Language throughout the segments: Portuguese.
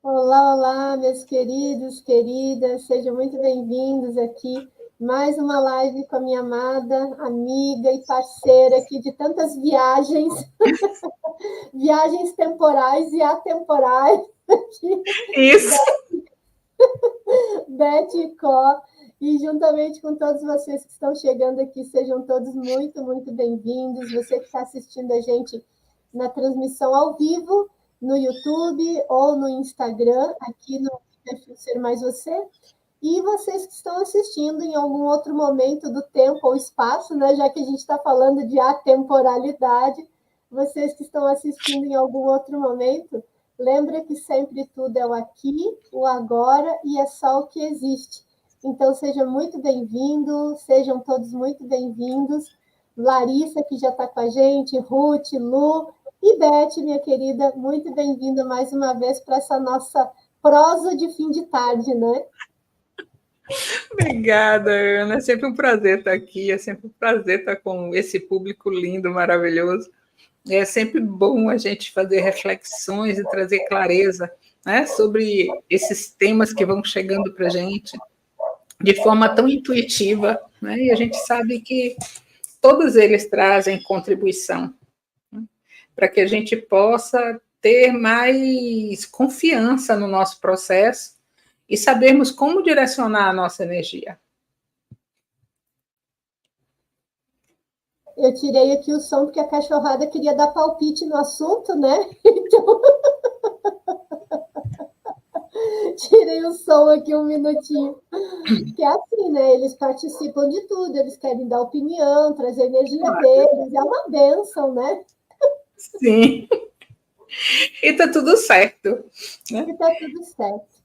Olá, olá, meus queridos, queridas, sejam muito bem-vindos aqui. Mais uma live com a minha amada amiga e parceira aqui de tantas viagens, viagens temporais e atemporais, aqui, Isso. Beth Có. E juntamente com todos vocês que estão chegando aqui, sejam todos muito, muito bem-vindos. Você que está assistindo a gente na transmissão ao vivo, no YouTube ou no Instagram, aqui no perfil Ser Mais Você. E vocês que estão assistindo em algum outro momento do tempo ou espaço, né? Já que a gente está falando de atemporalidade, vocês que estão assistindo em algum outro momento, lembra que sempre tudo é o aqui, o agora e é só o que existe. Então, seja muito bem-vindo, sejam todos muito bem-vindos. Larissa, que já está com a gente, Ruth, Lu e Beth, minha querida, muito bem-vinda mais uma vez para essa nossa prosa de fim de tarde, né? Obrigada, Ana. É sempre um prazer estar aqui, é sempre um prazer estar com esse público lindo, maravilhoso. É sempre bom a gente fazer reflexões e trazer clareza, né, sobre esses temas que vão chegando para a gente de forma tão intuitiva, né, e a gente sabe que todos eles trazem contribuição, né, para que a gente possa ter mais confiança no nosso processo e sabermos como direcionar a nossa energia. Eu tirei aqui o som porque a cachorrada queria dar palpite no assunto, né? Então, tirei o som aqui um minutinho. Que é assim, né? Eles participam de tudo, eles querem dar opinião, trazer energia deles, é uma bênção, né? Sim. E tá tudo certo, né? E tá tudo certo.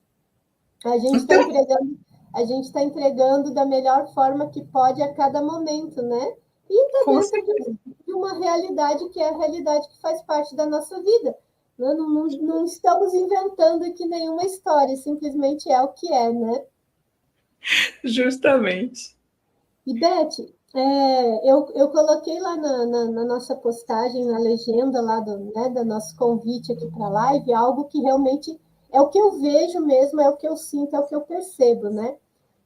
A gente está entregando, a gente está entregando da melhor forma que pode a cada momento, né? E está dentro de uma realidade que é a realidade que faz parte da nossa vida. Não estamos inventando aqui nenhuma história, simplesmente é o que é, né? Justamente. E, Beth, eu coloquei lá na nossa postagem, na legenda lá do nosso convite aqui para a live, algo que realmente é o que eu vejo mesmo, é o que eu sinto, é o que eu percebo, né?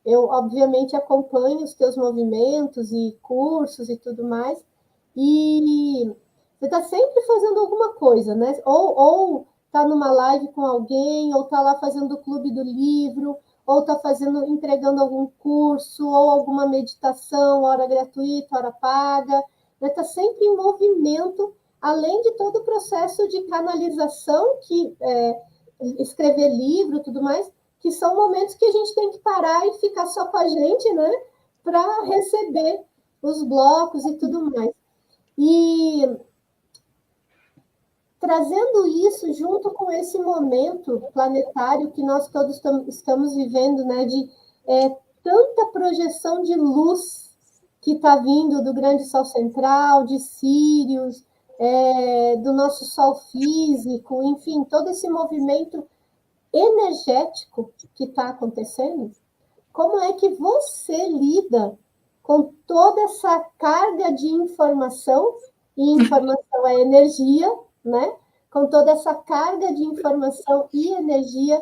Eu, obviamente, acompanho os teus movimentos e cursos e tudo mais, e você está sempre fazendo alguma coisa, né? Ou está numa live com alguém, ou está lá fazendo o clube do livro, ou está fazendo, entregando algum curso, ou alguma meditação, hora gratuita, hora paga, está sempre em movimento, além de todo o processo de canalização, que escrever livro, tudo mais, que são momentos que a gente tem que parar e ficar só com a gente, né, para receber os blocos e tudo mais. E trazendo isso junto com esse momento planetário que nós todos estamos vivendo, né, de tanta projeção de luz que está vindo do grande Sol central, de Sírios, do nosso Sol físico, enfim, todo esse movimento energético que está acontecendo. Como é que você lida com toda essa carga de informação, e informação é energia, né? Com toda essa carga de informação e energia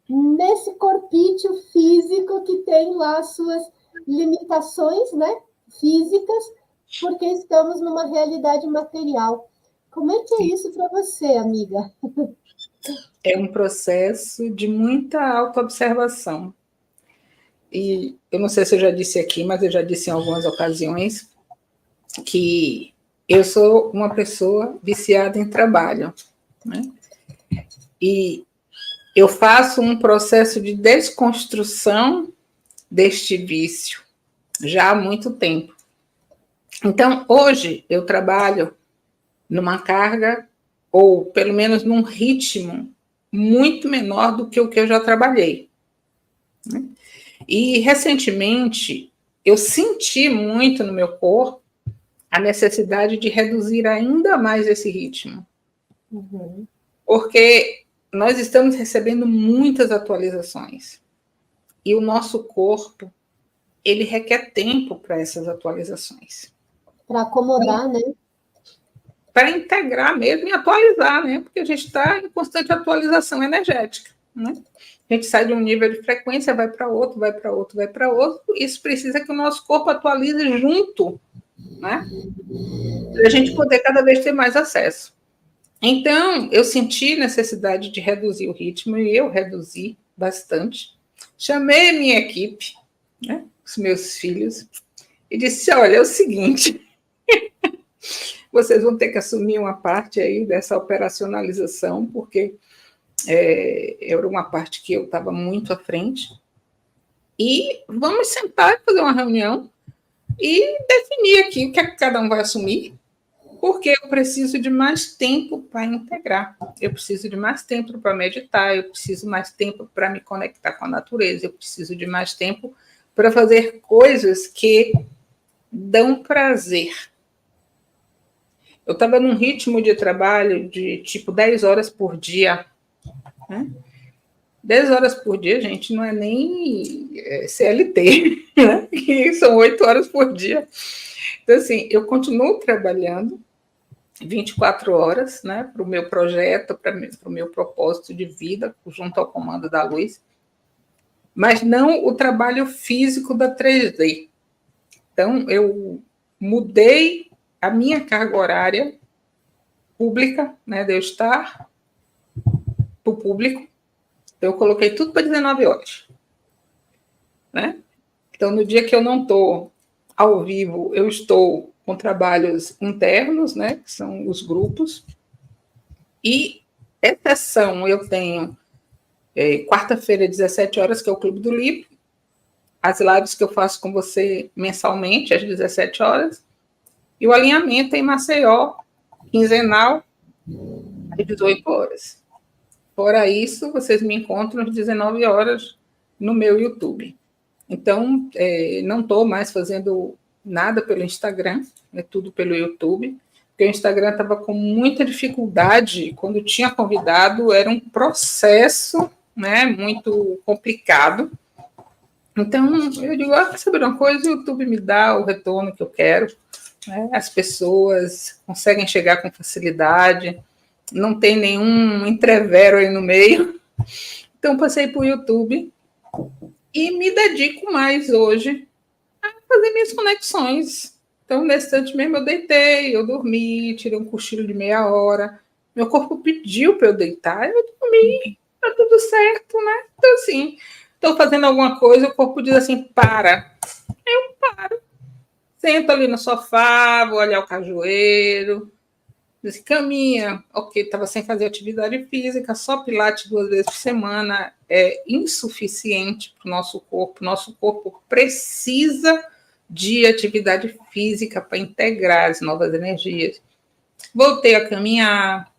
nesse corpício físico que tem lá suas limitações, né? Físicas, porque estamos numa realidade material. Como é que é isso para você, amiga? É um processo de muita autoobservação. E eu não sei se eu já disse aqui, mas eu já disse em algumas ocasiões que eu sou uma pessoa viciada em trabalho, né? E eu faço um processo de desconstrução deste vício já há muito tempo. Então, hoje, eu trabalho numa carga, ou pelo menos num ritmo, muito menor do que o que eu já trabalhei. E, recentemente, eu senti muito no meu corpo a necessidade de reduzir ainda mais esse ritmo. Uhum. Porque nós estamos recebendo muitas atualizações. E o nosso corpo, ele requer tempo para essas atualizações. Para acomodar, né? Para integrar mesmo e atualizar, né? Porque a gente está em constante atualização energética. né? A gente sai de um nível de frequência, vai para outro, vai para outro, vai para outro. Isso precisa que o nosso corpo atualize junto, né? Para a gente poder cada vez ter mais acesso. Então, eu senti necessidade de reduzir o ritmo e eu reduzi bastante. Chamei a minha equipe, né, os meus filhos, e disse: olha, é o seguinte, vocês vão ter que assumir uma parte aí dessa operacionalização, porque era uma parte que eu estava muito à frente, e vamos sentar e fazer uma reunião e definir aqui o que é que cada um vai assumir, porque eu preciso de mais tempo para integrar, eu preciso de mais tempo para meditar, eu preciso mais tempo para me conectar com a natureza, eu preciso de mais tempo para fazer coisas que dão prazer. Eu estava num ritmo de trabalho de tipo 10 horas por dia, né? 10 horas por dia, gente, não é nem CLT, né? Que são 8 horas por dia. Então, assim, eu continuo trabalhando 24 horas, né, para o meu projeto, para o meu propósito de vida, junto ao Comando da Luz, mas não o trabalho físico da 3D. Então, eu mudei a minha carga horária pública, né, de eu estar para o público. Então, eu coloquei tudo para 19 horas. Né? Então, no dia que eu não estou ao vivo, eu estou com trabalhos internos, né, que são os grupos, e exceção eu tenho quarta-feira, 17 horas, que é o Clube do Livro, as lives que eu faço com você mensalmente, às 17 horas, e o alinhamento em Maceió, quinzenal, às 18 horas. Fora isso, vocês me encontram às 19 horas no meu YouTube. Então, não estou mais fazendo nada pelo Instagram, é tudo pelo YouTube, porque o Instagram estava com muita dificuldade, quando tinha convidado, era um processo, né, muito complicado. Então, eu digo, quer saber uma coisa? O YouTube me dá o retorno que eu quero, né? As pessoas conseguem chegar com facilidade, não tem nenhum entrevero aí no meio. Então, passei para o YouTube e me dedico mais hoje a fazer minhas conexões. Então, nesse instante mesmo, eu deitei, eu dormi, tirei um cochilo de meia hora. Meu corpo pediu para eu deitar, eu dormi, tá tudo certo, né? Então, assim, estou fazendo alguma coisa, o corpo diz assim, para. Eu paro. Sento ali no sofá, vou olhar o cajueiro, diz, caminha. Ok, estava sem fazer atividade física, só pilates 2 vezes por semana é insuficiente para o nosso corpo. Nosso corpo precisa de atividade física para integrar as novas energias. Voltei a caminhar.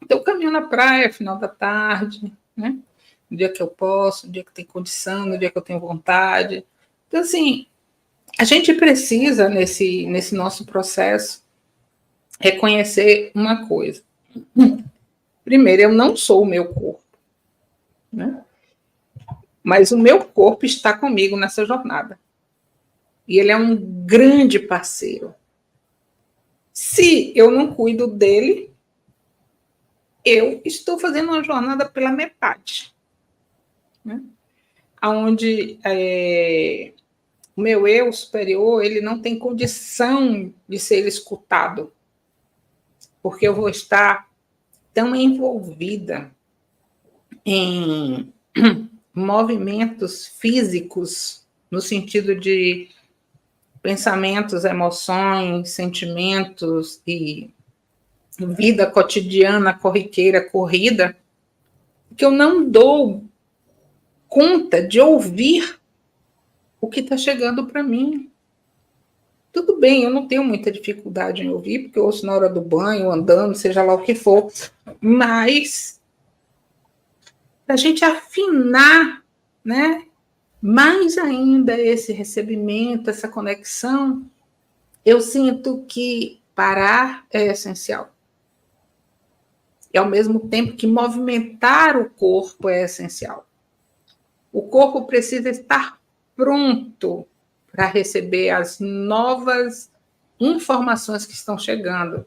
Então, eu caminho na praia, final da tarde, né? No dia que eu posso, no dia que tem condição, no dia que eu tenho vontade. Então, assim, a gente precisa, nesse nosso processo, reconhecer uma coisa. Primeiro, eu não sou o meu corpo, né? Mas o meu corpo está comigo nessa jornada. E ele é um grande parceiro. Se eu não cuido dele, eu estou fazendo uma jornada pela metade, né? Onde o meu eu superior, ele não tem condição de ser escutado, porque eu vou estar tão envolvida em movimentos físicos, no sentido de pensamentos, emoções, sentimentos e vida cotidiana, corriqueira, corrida, que eu não dou conta de ouvir o que está chegando para mim. Tudo bem, eu não tenho muita dificuldade em ouvir, porque eu ouço na hora do banho, andando, seja lá o que for, mas a gente afinar, né, mais ainda esse recebimento, essa conexão, eu sinto que parar é essencial. E ao mesmo tempo que movimentar o corpo é essencial. O corpo precisa estar pronto para receber as novas informações que estão chegando.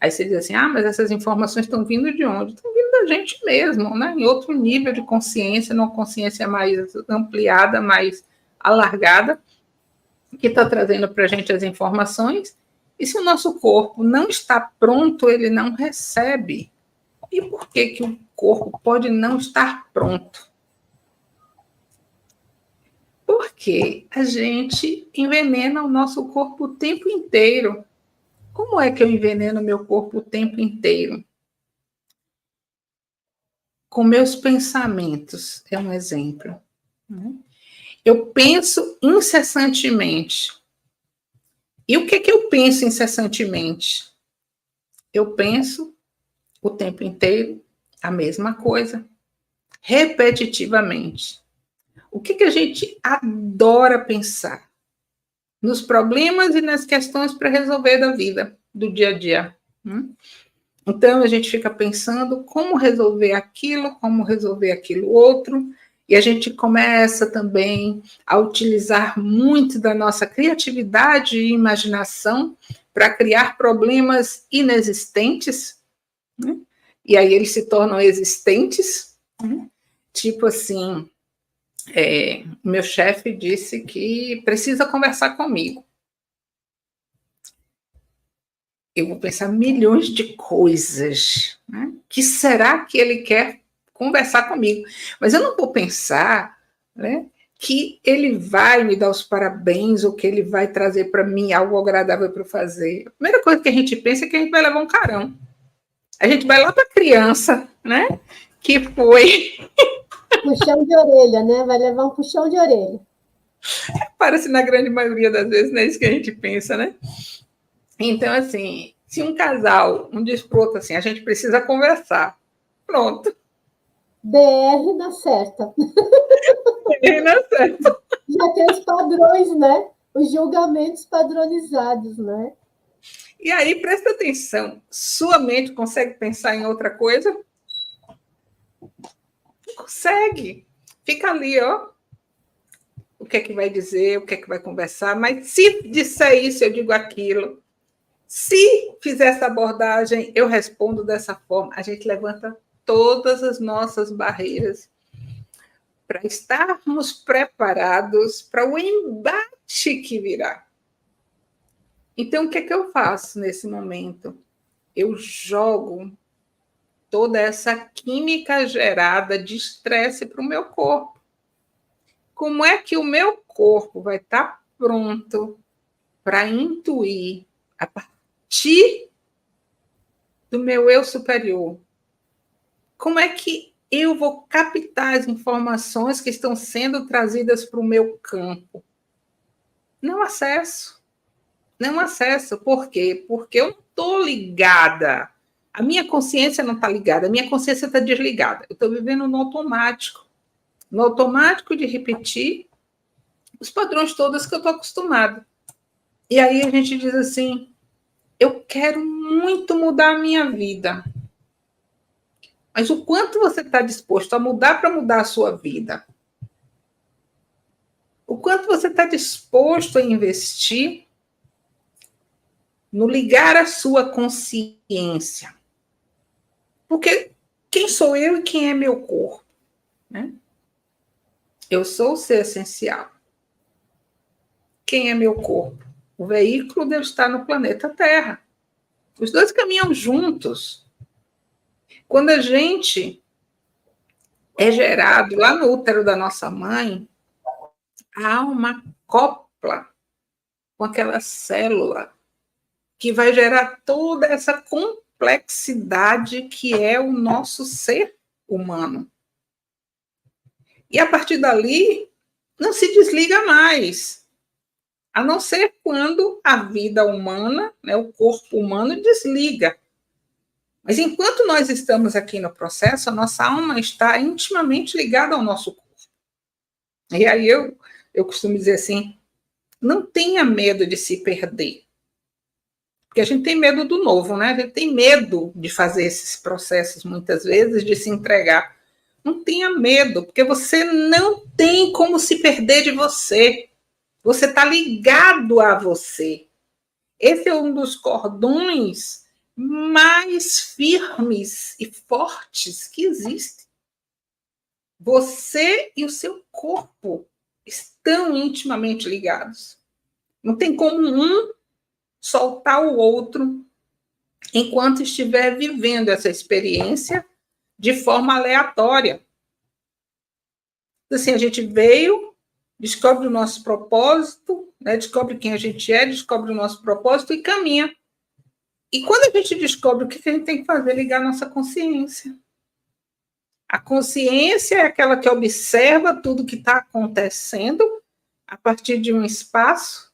Aí você diz assim, mas essas informações estão vindo de onde? Estão vindo da a gente mesmo, né? Em outro nível de consciência, numa consciência mais ampliada, mais alargada, que está trazendo para a gente as informações. E se o nosso corpo não está pronto, ele não recebe. E por que que o corpo pode não estar pronto? Porque a gente envenena o nosso corpo o tempo inteiro. Como é que eu enveneno o meu corpo o tempo inteiro? Com meus pensamentos, é um exemplo. Eu penso incessantemente. E o que que eu penso incessantemente? Eu penso o tempo inteiro a mesma coisa, repetitivamente. O que que a gente adora pensar? Nos problemas e nas questões para resolver da vida, do dia a dia. Então, a gente fica pensando como resolver aquilo outro, e a gente começa também a utilizar muito da nossa criatividade e imaginação para criar problemas inexistentes, né? E aí eles se tornam existentes, né? Tipo assim, meu chefe disse que precisa conversar comigo. Eu vou pensar milhões de coisas, né? Que será que ele quer conversar comigo? Mas eu não vou pensar, né, que ele vai me dar os parabéns ou que ele vai trazer para mim algo agradável para eu fazer. A primeira coisa que a gente pensa é que a gente vai levar um carão. A gente vai lá para a criança, né? Que foi. Puxão de orelha, né? Vai levar um puxão de orelha. Parece na grande maioria das vezes, não é isso que a gente pensa, né? Então, assim, se um casal, um disputa assim, a gente precisa conversar. Pronto. DR na certa. Não certo. Já tem os padrões, né? Os julgamentos padronizados, né? E aí, presta atenção. Sua mente consegue pensar em outra coisa? Consegue. Fica ali, ó. O que é que vai dizer, o que é que vai conversar. Mas se disser isso, eu digo aquilo. Se fizer essa abordagem, eu respondo dessa forma. A gente levanta todas as nossas barreiras para estarmos preparados para o embate que virá. Então, o que é que eu faço nesse momento? Eu jogo toda essa química gerada de estresse para o meu corpo. Como é que o meu corpo vai estar pronto para intuir a partir do meu eu superior? Como é que eu vou captar as informações que estão sendo trazidas para o meu campo? Não acesso. Não acesso. Por quê? Porque eu não estou ligada. A minha consciência não está ligada, a minha consciência está desligada. Eu estou vivendo no automático. No automático de repetir os padrões todos que eu estou acostumada. E aí a gente diz assim, eu quero muito mudar a minha vida. Mas o quanto você está disposto a mudar para mudar a sua vida? O quanto você está disposto a investir no ligar a sua consciência? Porque quem sou eu e quem é meu corpo? Né? Eu sou o ser essencial. Quem é meu corpo? O veículo deve estar no planeta Terra. Os dois caminham juntos. Quando a gente é gerado lá no útero da nossa mãe, há uma copla com aquela célula que vai gerar toda essa complexidade que é o nosso ser humano. E a partir dali, não se desliga mais, a não ser quando a vida humana, né, o corpo humano, desliga. Mas enquanto nós estamos aqui no processo, a nossa alma está intimamente ligada ao nosso corpo. E aí eu costumo dizer assim, não tenha medo de se perder. Porque a gente tem medo do novo, né? A gente tem medo de fazer esses processos, muitas vezes, de se entregar. Não tenha medo, porque você não tem como se perder de você. Você está ligado a você. Esse é um dos cordões mais firmes e fortes que existem. Você e o seu corpo estão intimamente ligados. Não tem como um soltar o outro enquanto estiver vivendo essa experiência de forma aleatória. Assim, a gente veio, descobre o nosso propósito, né? Descobre quem a gente é, descobre o nosso propósito e caminha. E quando a gente descobre o que a gente tem que fazer, ligar a nossa consciência. A consciência é aquela que observa tudo que está acontecendo a partir de um espaço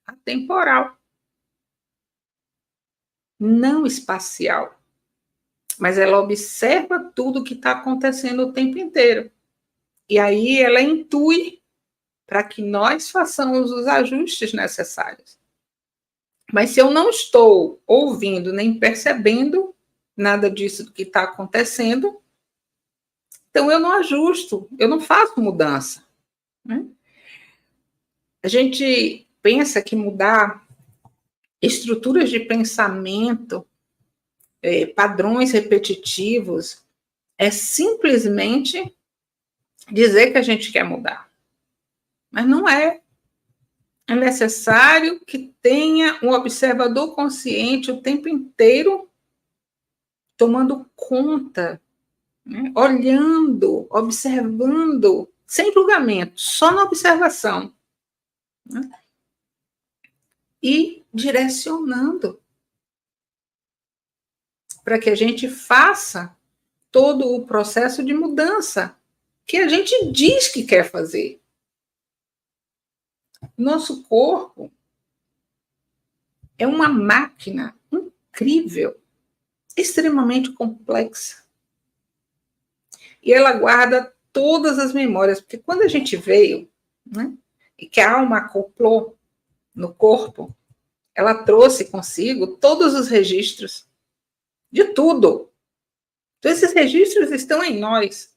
atemporal, não espacial. Mas ela observa tudo que está acontecendo o tempo inteiro. E aí ela intui para que nós façamos os ajustes necessários. Mas se eu não estou ouvindo nem percebendo nada disso que está acontecendo, então eu não ajusto, eu não faço mudança. Né? A gente pensa que mudar estruturas de pensamento, padrões repetitivos, é simplesmente dizer que a gente quer mudar. Mas não é. É necessário que tenha um observador consciente o tempo inteiro tomando conta, né? Olhando, observando, sem julgamento, só na observação. Né? E direcionando para que a gente faça todo o processo de mudança que a gente diz que quer fazer. Nosso corpo é uma máquina incrível, extremamente complexa. E ela guarda todas as memórias, porque quando a gente veio, né, e que a alma acoplou no corpo, ela trouxe consigo todos os registros de tudo. Então, esses registros estão em nós.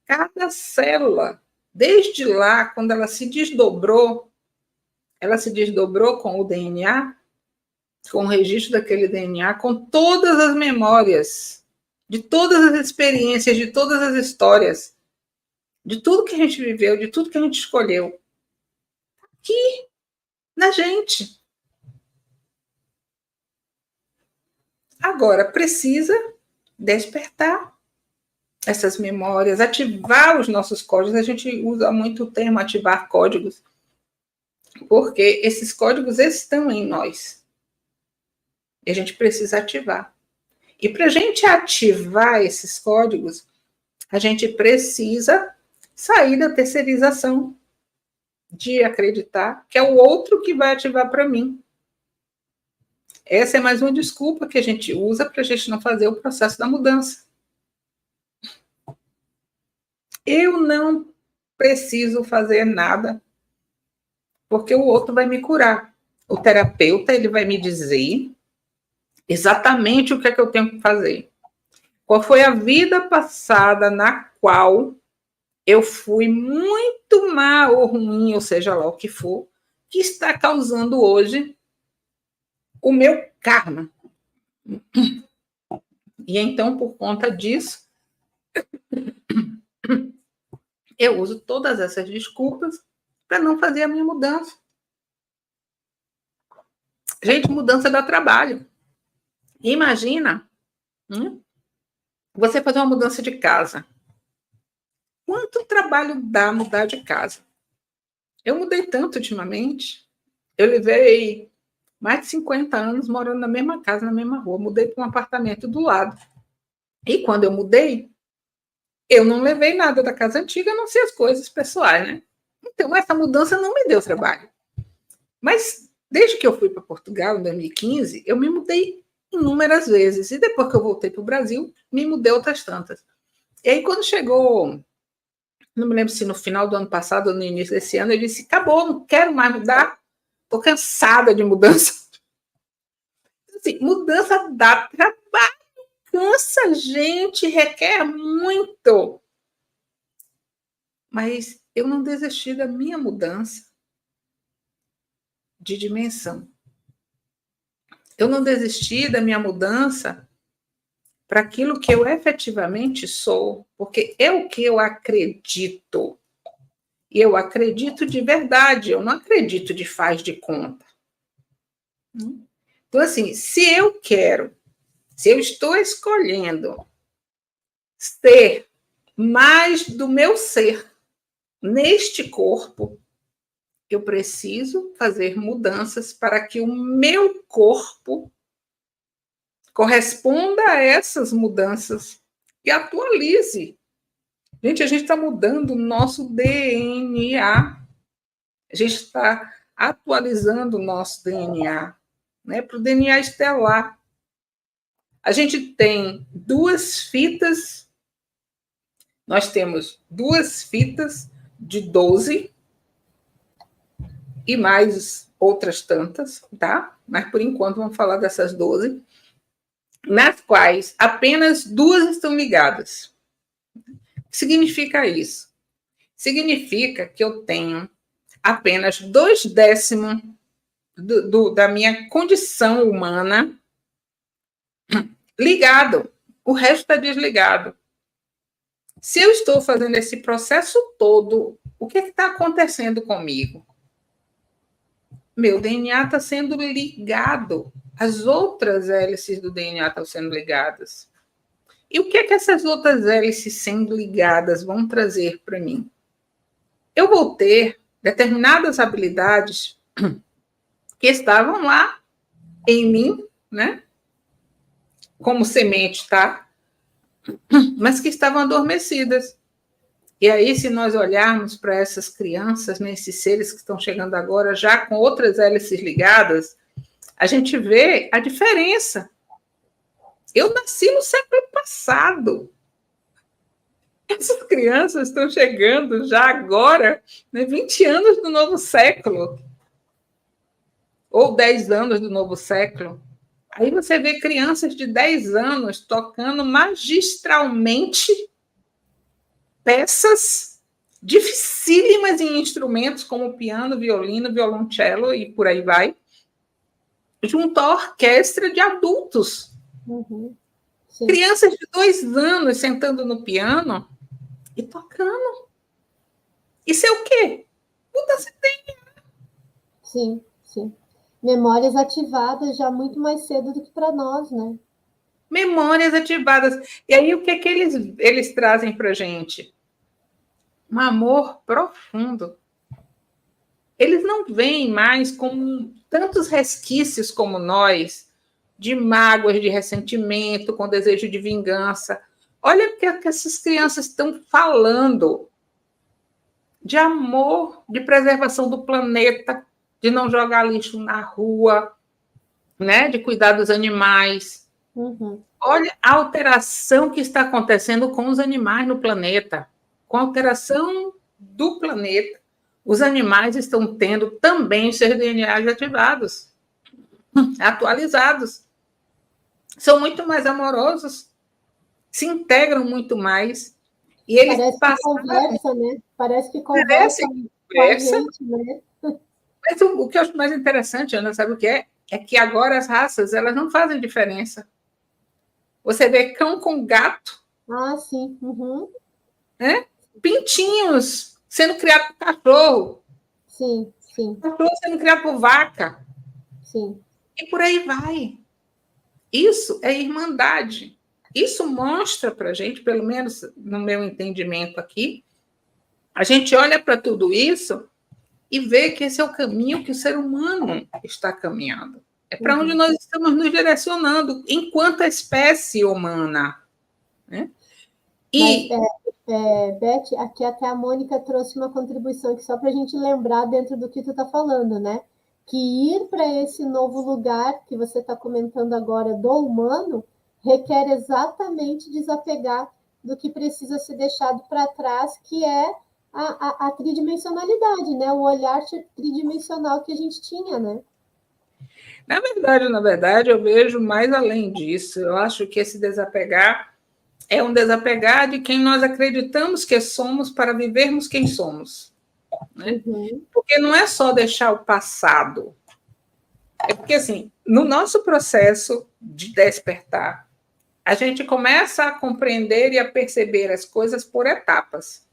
Cada célula, desde lá, quando ela se desdobrou com o DNA, com o registro daquele DNA, com todas as memórias, de todas as experiências, de todas as histórias, de tudo que a gente viveu, de tudo que a gente escolheu. Aqui, na gente. Agora, precisa despertar essas memórias, ativar os nossos códigos. A gente usa muito o termo ativar códigos, porque esses códigos estão em nós. E a gente precisa ativar. E para a gente ativar esses códigos, a gente precisa sair da terceirização, de acreditar que é o outro que vai ativar para mim. Essa é mais uma desculpa que a gente usa para a gente não fazer o processo da mudança. Eu não preciso fazer nada, porque o outro vai me curar. O terapeuta, ele vai me dizer exatamente o que é que eu tenho que fazer. Qual foi a vida passada na qual eu fui muito má ou ruim, ou seja lá o que for, que está causando hoje o meu karma. E então, por conta disso, eu uso todas essas desculpas para não fazer a minha mudança. Gente, mudança dá trabalho. Imagina você fazer uma mudança de casa. Quanto trabalho dá mudar de casa? Eu mudei tanto ultimamente. Eu levei mais de 50 anos morando na mesma casa, na mesma rua. Mudei para um apartamento do lado. E quando eu mudei, eu não levei nada da casa antiga, a não ser as coisas pessoais, né? Então, essa mudança não me deu trabalho. Mas, desde que eu fui para Portugal, em 2015, eu me mudei inúmeras vezes. E depois que eu voltei para o Brasil, me mudei outras tantas. E aí, quando chegou, não me lembro se no final do ano passado ou no início desse ano, eu disse, acabou, não quero mais mudar, estou cansada de mudança. Assim, mudança dá trabalho, cansa gente, requer muito. Mas eu não desisti da minha mudança de dimensão. Eu não desisti da minha mudança para aquilo que eu efetivamente sou, porque é o que eu acredito. E eu acredito de verdade, eu não acredito de faz de conta. Então, assim, se eu estou escolhendo ser mais do meu ser neste corpo, eu preciso fazer mudanças para que o meu corpo corresponda a essas mudanças e atualize. Gente, a gente está mudando o nosso DNA. A gente está atualizando o nosso DNA, né, para o DNA estelar. A gente tem nós temos 2 fitas de 12 e mais outras tantas, tá? Mas por enquanto vamos falar dessas 12, nas quais apenas 2 estão ligadas. O que significa isso? Significa que eu tenho apenas 2/10 da minha condição humana ligado, o resto está desligado. Se eu estou fazendo esse processo todo, o que está acontecendo comigo? Meu DNA está sendo ligado, as outras hélices do DNA estão sendo ligadas. E o que essas outras hélices sendo ligadas vão trazer para mim? Eu vou ter determinadas habilidades que estavam lá em mim, né? Como semente, tá? Mas que estavam adormecidas. E aí, se nós olharmos para essas crianças, né, esses seres que estão chegando agora, já com outras hélices ligadas, a gente vê a diferença. Eu nasci no século passado. Essas crianças estão chegando já agora, né, 20 anos do novo século, ou 10 anos do novo século. Aí você vê crianças de 10 anos tocando magistralmente peças dificílimas em instrumentos como piano, violino, violoncelo e por aí vai, junto à orquestra de adultos. Uhum. Crianças de 2 anos sentando no piano e tocando. Isso é o quê? Mudança de DNA. Sim, sim. Memórias ativadas já muito mais cedo do que para nós, né? Memórias ativadas. E aí, o que eles trazem para a gente? Um amor profundo. Eles não veem mais como tantos resquícios como nós, de mágoas, de ressentimento, com desejo de vingança. Olha o que essas crianças estão falando de amor, de preservação do planeta, de não jogar lixo na rua, né? De cuidar dos animais. Uhum. Olha a alteração que está acontecendo com os animais no planeta. Com a alteração do planeta, os animais estão tendo também seus DNAs ativados, atualizados. São muito mais amorosos, se integram muito mais. E eles Parece que conversa, né? Parece que conversa com a gente, né? Mas o que eu acho mais interessante, Ana, sabe o que é? É que agora as raças, elas não fazem diferença. Você vê cão com gato. Ah, sim. Uhum. Né? Pintinhos sendo criados por cachorro. Sim, sim. Cachorro sendo criado por vaca. Sim. E por aí vai. Isso é irmandade. Isso mostra para a gente, pelo menos no meu entendimento aqui, a gente olha para tudo isso e vê que esse é o caminho que o ser humano está caminhando. É para onde nós estamos nos direcionando enquanto espécie humana. Né? E... Mas, Beth, aqui até a Mônica trouxe uma contribuição que só para a gente lembrar dentro do que tu está falando, né? Que ir para esse novo lugar que você está comentando agora do humano requer exatamente desapegar do que precisa ser deixado para trás, que é a tridimensionalidade, né? O olhar tridimensional que a gente tinha, né? Na verdade, eu vejo mais além disso. Eu acho que esse desapegar é um desapegar de quem nós acreditamos que somos para vivermos quem somos. Né? Porque não é só deixar o passado. É porque, assim, no nosso processo de despertar, a gente começa a compreender e a perceber as coisas por etapas.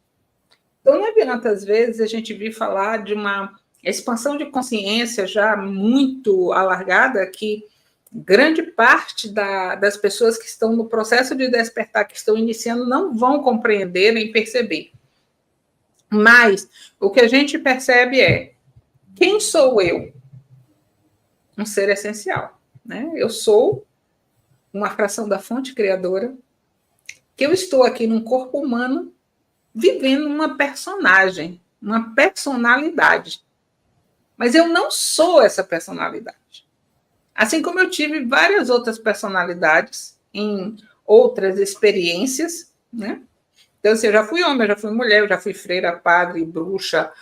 Então, não adianta, às vezes, a gente vir falar de uma expansão de consciência já muito alargada, que grande parte das pessoas que estão no processo de despertar, que estão iniciando, não vão compreender nem perceber. Mas o que a gente percebe é: quem sou eu? Um ser essencial, né? Eu sou uma fração da fonte criadora, que eu estou aqui num corpo humano vivendo uma personagem, uma personalidade. Mas eu não sou essa personalidade. Assim como eu tive várias outras personalidades em outras experiências, né? Então, assim, eu já fui homem, eu já fui mulher, eu já fui freira, padre, bruxa,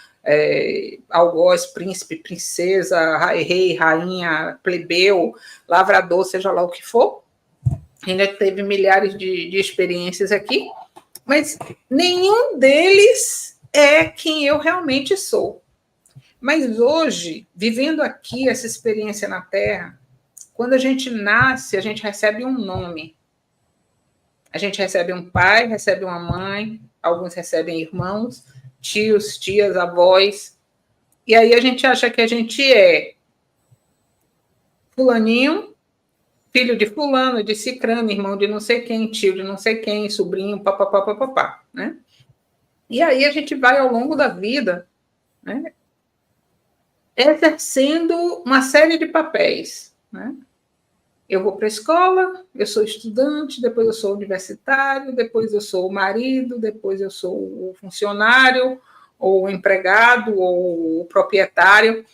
algoz, príncipe, princesa, rei, rainha, plebeu, lavrador, seja lá o que for. Ainda teve milhares de experiências aqui, mas nenhum deles é quem eu realmente sou. Mas hoje, vivendo aqui essa experiência na Terra, quando a gente nasce, a gente recebe um nome. A gente recebe um pai, recebe uma mãe, alguns recebem irmãos, tios, tias, avós. E aí a gente acha que a gente é fulaninho, filho de fulano, de cicrano, irmão de não sei quem, tio de não sei quem, sobrinho, papapá, papapá, né? E aí a gente vai ao longo da vida, né, exercendo uma série de papéis, né? Eu vou para a escola, eu sou estudante, depois eu sou universitário, depois eu sou o marido, depois eu sou o funcionário, ou o empregado, ou o proprietário.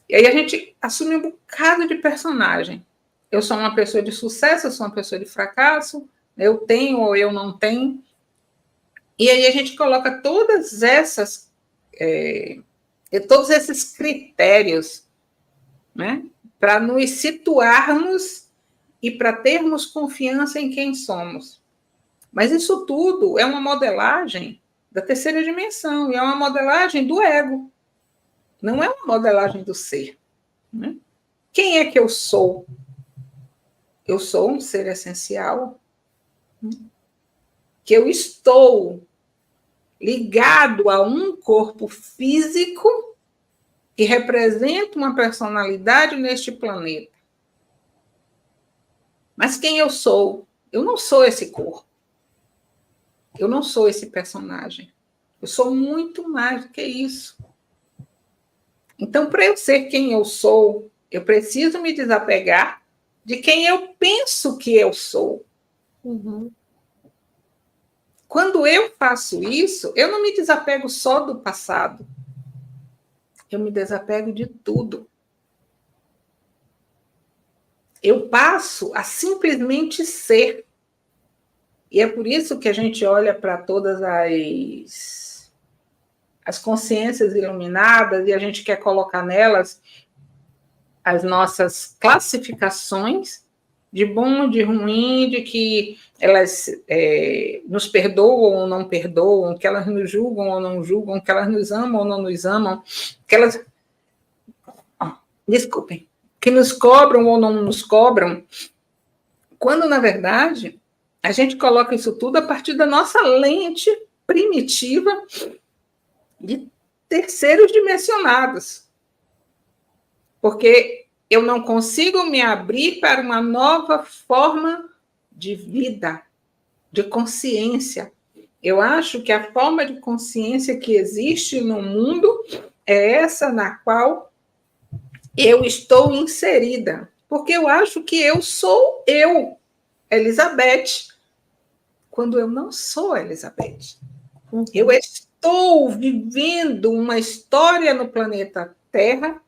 E aí a gente assume um bocado de personagem. Eu sou uma pessoa de sucesso, eu sou uma pessoa de fracasso, eu tenho ou eu não tenho. E aí a gente coloca todas essas, todos esses critérios, né, para nos situarmos e para termos confiança em quem somos. Mas isso tudo é uma modelagem da terceira dimensão, e é uma modelagem do ego, não é uma modelagem do ser, né? Quem é que eu sou? Eu sou um ser essencial, que eu estou ligado a um corpo físico que representa uma personalidade neste planeta. Mas quem eu sou? Eu não sou esse corpo. Eu não sou esse personagem. Eu sou muito mais do que isso. Então, para eu ser quem eu sou, eu preciso me desapegar de quem eu penso que eu sou. Uhum. Quando eu faço isso, eu não me desapego só do passado. Eu me desapego de tudo. Eu passo a simplesmente ser. E é por isso que a gente olha para todas as consciências iluminadas e a gente quer colocar nelas as nossas classificações de bom, de ruim, de que elas nos perdoam ou não perdoam, que elas nos julgam ou não julgam, que elas nos amam ou não nos amam, que elas... Desculpem. Que nos cobram ou não nos cobram, quando, na verdade, a gente coloca isso tudo a partir da nossa lente primitiva de terceiros dimensionados. Porque eu não consigo me abrir para uma nova forma de vida, de consciência. Eu acho que a forma de consciência que existe no mundo é essa na qual eu estou inserida. Porque eu acho que eu sou eu, Elizabeth, quando eu não sou Elizabeth. Eu estou vivendo uma história no planeta Terra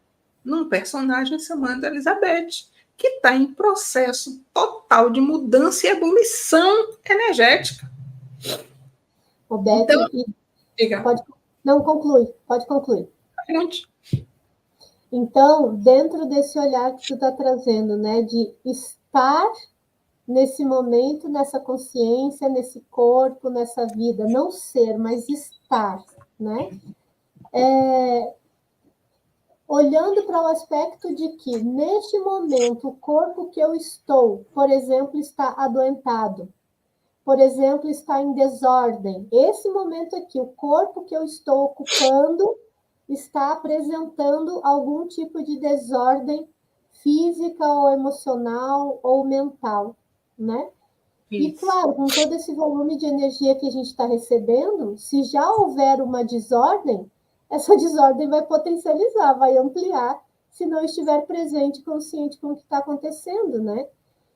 num personagem chamado Elizabeth, que está em processo total de mudança e ebulição energética. Roberto, Então, diga. Não, conclui, pode concluir. Então, dentro desse olhar que tu está trazendo, né, de estar nesse momento, nessa consciência, nesse corpo, nessa vida, não ser, mas estar, né? olhando para o aspecto de que, neste momento, o corpo que eu estou, por exemplo, está adoentado, por exemplo, está em desordem. Esse momento aqui, o corpo que eu estou ocupando está apresentando algum tipo de desordem física ou emocional ou mental, né? E, claro, com todo esse volume de energia que a gente está recebendo, se já houver uma desordem, essa desordem vai potencializar, vai ampliar, se não estiver presente, consciente com o que está acontecendo, né?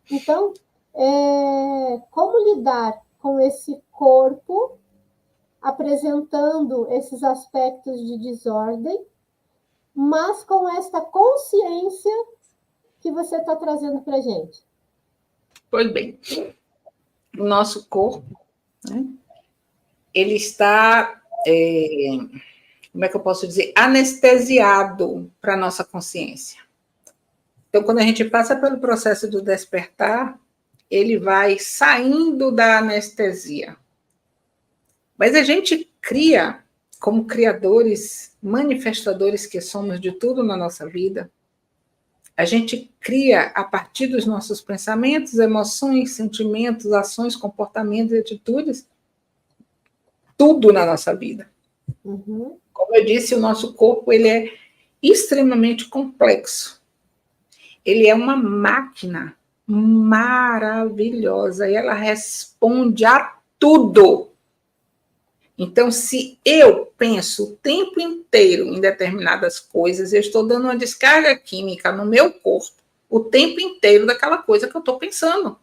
Então, como lidar com esse corpo apresentando esses aspectos de desordem, mas com esta consciência que você está trazendo para a gente? Pois bem, o nosso corpo, né, ele está, como é que eu posso dizer, anestesiado para a nossa consciência. Então, quando a gente passa pelo processo do despertar, ele vai saindo da anestesia. Mas a gente cria, como criadores, manifestadores que somos de tudo na nossa vida, a gente cria a partir dos nossos pensamentos, emoções, sentimentos, ações, comportamentos e atitudes, tudo na nossa vida. Uhum. Como eu disse, o nosso corpo ele é extremamente complexo. Ele é uma máquina maravilhosa e ela responde a tudo. Então, se eu penso o tempo inteiro em determinadas coisas, eu estou dando uma descarga química no meu corpo o tempo inteiro daquela coisa que eu estou pensando.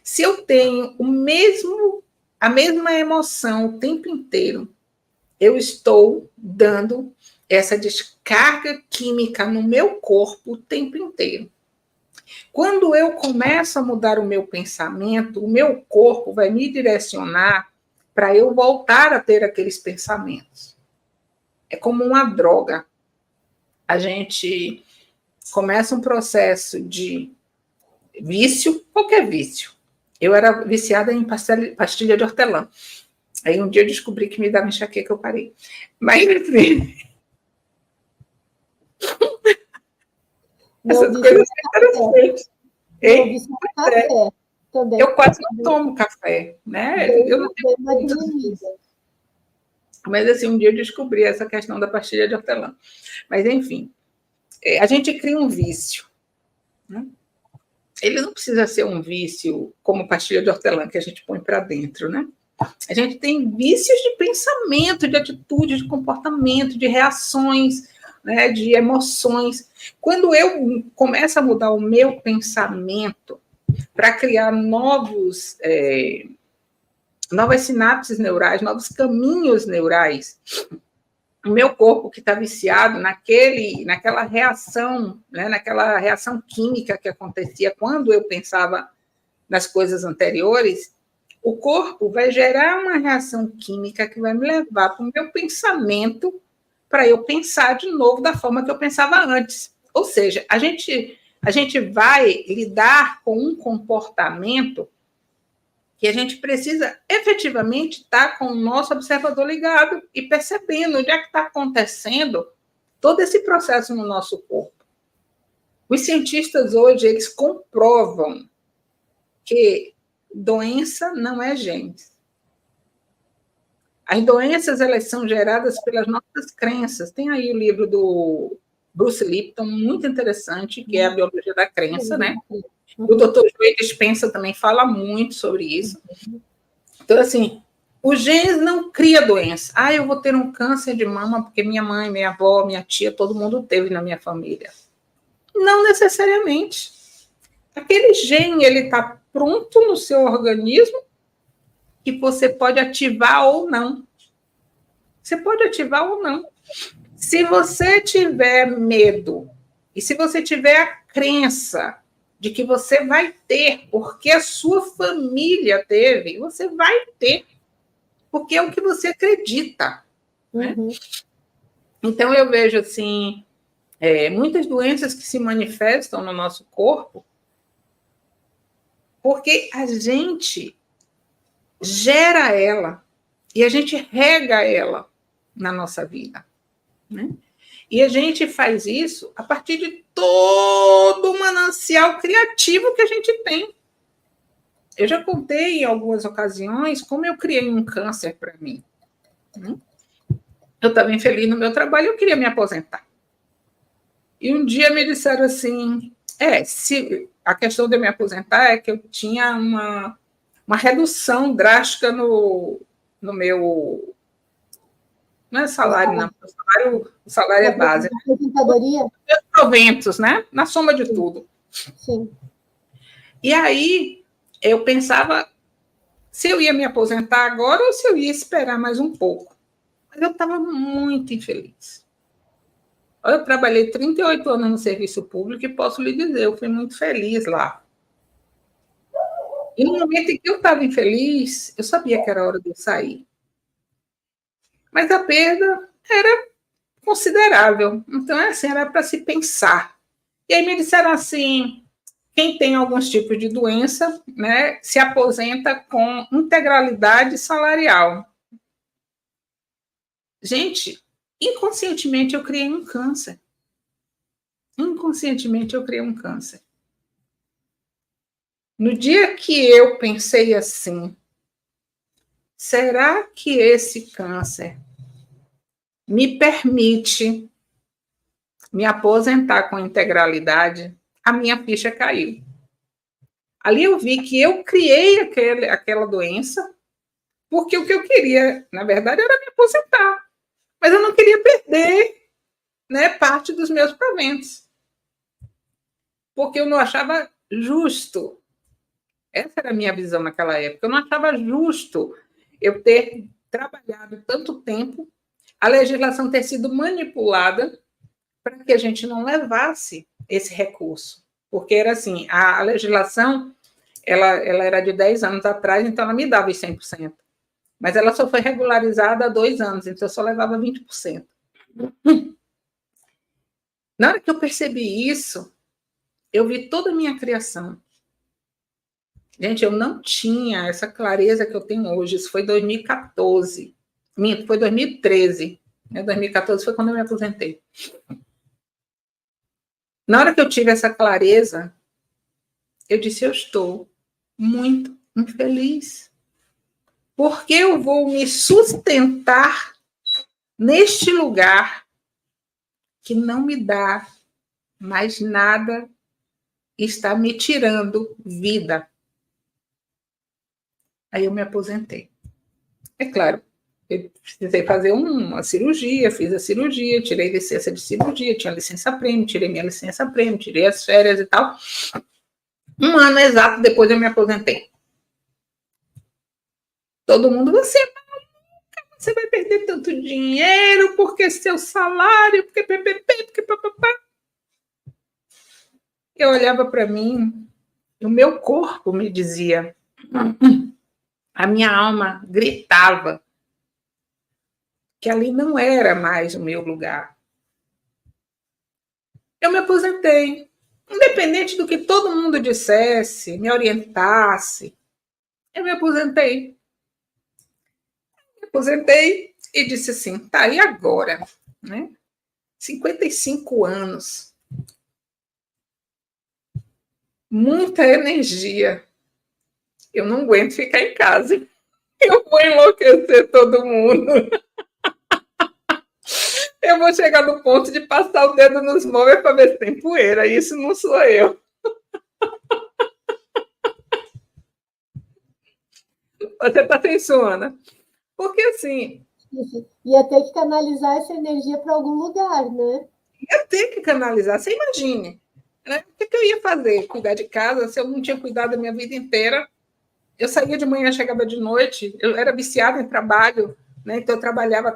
Se eu tenho a mesma emoção o tempo inteiro, eu estou dando essa descarga química no meu corpo o tempo inteiro. Quando eu começo a mudar o meu pensamento, o meu corpo vai me direcionar para eu voltar a ter aqueles pensamentos. É como uma droga. A gente começa um processo de vício, qualquer vício. Eu era viciada em pastilha de hortelã. Aí um dia eu descobri que me dava enxaqueca, eu parei. Mas, enfim... Essas coisas são interessantes. Café também. Eu quase não tomo café, né? Eu não tenho mas, assim, um dia eu descobri essa questão da pastilha de hortelã. Mas, enfim, a gente cria um vício. Né? Ele não precisa ser um vício como pastilha de hortelã que a gente põe para dentro, né? A gente tem vícios de pensamento, de atitude, de comportamento, de reações, né, de emoções. Quando eu começo a mudar o meu pensamento para criar novas sinapses neurais, novos caminhos neurais, o meu corpo que está viciado naquela reação, né, naquela reação química que acontecia quando eu pensava nas coisas anteriores, o corpo vai gerar uma reação química que vai me levar para o meu pensamento para eu pensar de novo da forma que eu pensava antes. Ou seja, a gente vai lidar com um comportamento que a gente precisa efetivamente estar com o nosso observador ligado e percebendo onde é que está acontecendo todo esse processo no nosso corpo. Os cientistas hoje, eles comprovam que doença não é genes. As doenças, elas são geradas pelas nossas crenças. Tem aí o livro do Bruce Lipton, muito interessante, que é a biologia da crença, né? O Dr. Joe Dispenza também fala muito sobre isso. Então, assim, os genes não criam doença. Eu vou ter um câncer de mama porque minha mãe, minha avó, minha tia, todo mundo teve na minha família. Não necessariamente. Aquele gene, ele está pronto no seu organismo que você pode ativar ou não. Você pode ativar ou não. Se você tiver medo e se você tiver a crença de que você vai ter, porque a sua família teve, você vai ter, porque é o que você acredita. Né? Então, eu vejo, assim, muitas doenças que se manifestam no nosso corpo porque a gente gera ela e a gente rega ela na nossa vida. Né? E a gente faz isso a partir de todo o manancial criativo que a gente tem. Eu já contei em algumas ocasiões como eu criei um câncer para mim. Eu estava infeliz no meu trabalho, eu queria me aposentar. E um dia me disseram assim, se a questão de me aposentar é que eu tinha uma redução drástica no meu... Não é salário, não. O salário é base. Aposentadoria? Meus proventos, né? Na soma de tudo. Sim. E aí, eu pensava se eu ia me aposentar agora ou se eu ia esperar mais um pouco. Mas eu estava muito infeliz. Eu trabalhei 38 anos no serviço público e posso lhe dizer, eu fui muito feliz lá. E no momento em que eu estava infeliz, eu sabia que era hora de eu sair. Mas a perda era considerável. Então, assim, era para se pensar. E aí me disseram assim, quem tem alguns tipos de doença, né, se aposenta com integralidade salarial. Gente, inconscientemente eu criei um câncer. Inconscientemente eu criei um câncer. No dia que eu pensei assim, será que esse câncer me permite me aposentar com integralidade? A minha ficha caiu. Ali eu vi que eu criei aquela doença, porque o que eu queria, na verdade, era me aposentar. Mas eu não queria perder, né, parte dos meus proventos. Porque eu não achava justo. Essa era a minha visão naquela época. Eu não achava justo eu ter trabalhado tanto tempo, a legislação ter sido manipulada para que a gente não levasse esse recurso. Porque era assim, a legislação ela era de 10 anos atrás, então ela me dava os 100%. Mas ela só foi regularizada há 2 anos, então eu só levava 20%. Na hora que eu percebi isso, eu vi toda a minha criação. Gente, eu não tinha essa clareza que eu tenho hoje. Isso foi 2014. Foi 2013. 2014 foi quando eu me aposentei. Na hora que eu tive essa clareza, eu disse, eu estou muito infeliz. Porque eu vou me sustentar neste lugar que não me dá mais nada e está me tirando vida. Aí eu me aposentei. É claro, eu precisei fazer uma cirurgia, fiz a cirurgia, tirei licença de cirurgia, tinha licença-prêmio, tirei minha licença-prêmio, tirei as férias e tal. 1 ano exato depois eu me aposentei. Todo mundo, você vai perder tanto dinheiro, porque seu salário, porque PPP, porque papapá. Eu olhava para mim, o meu corpo me dizia, a minha alma gritava que ali não era mais o meu lugar. Eu me aposentei. Independente do que todo mundo dissesse, me orientasse, eu me aposentei. Me aposentei e disse assim, tá, e agora? Né? 55 anos. Muita energia. Eu não aguento ficar em casa. Eu vou enlouquecer todo mundo. Eu vou chegar no ponto de passar o dedo nos móveis para ver se tem poeira. Isso não sou eu. Você está sem sono. Porque assim... Ia ter que canalizar essa energia para algum lugar, né? Ia ter que canalizar. Você imagine. Né? O que eu ia fazer? Cuidar de casa? Se eu não tinha cuidado da minha vida inteira. Eu saía de manhã, chegava de noite. Eu era viciada em trabalho. Né? Então eu trabalhava.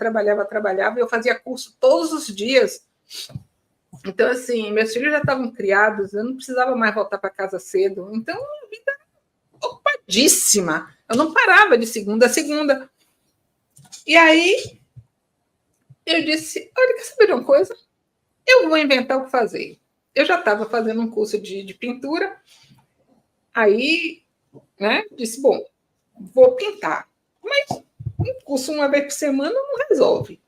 Eu fazia curso todos os dias. Então, assim, meus filhos já estavam criados, eu não precisava mais voltar para casa cedo. Então, a vida era ocupadíssima. Eu não parava de segunda a segunda. E aí, eu disse, olha, quer saber de uma coisa? Eu vou inventar o que fazer. Eu já estava fazendo um curso de pintura. Aí, né, disse, bom, vou pintar. Mas um curso uma vez por semana não resolve.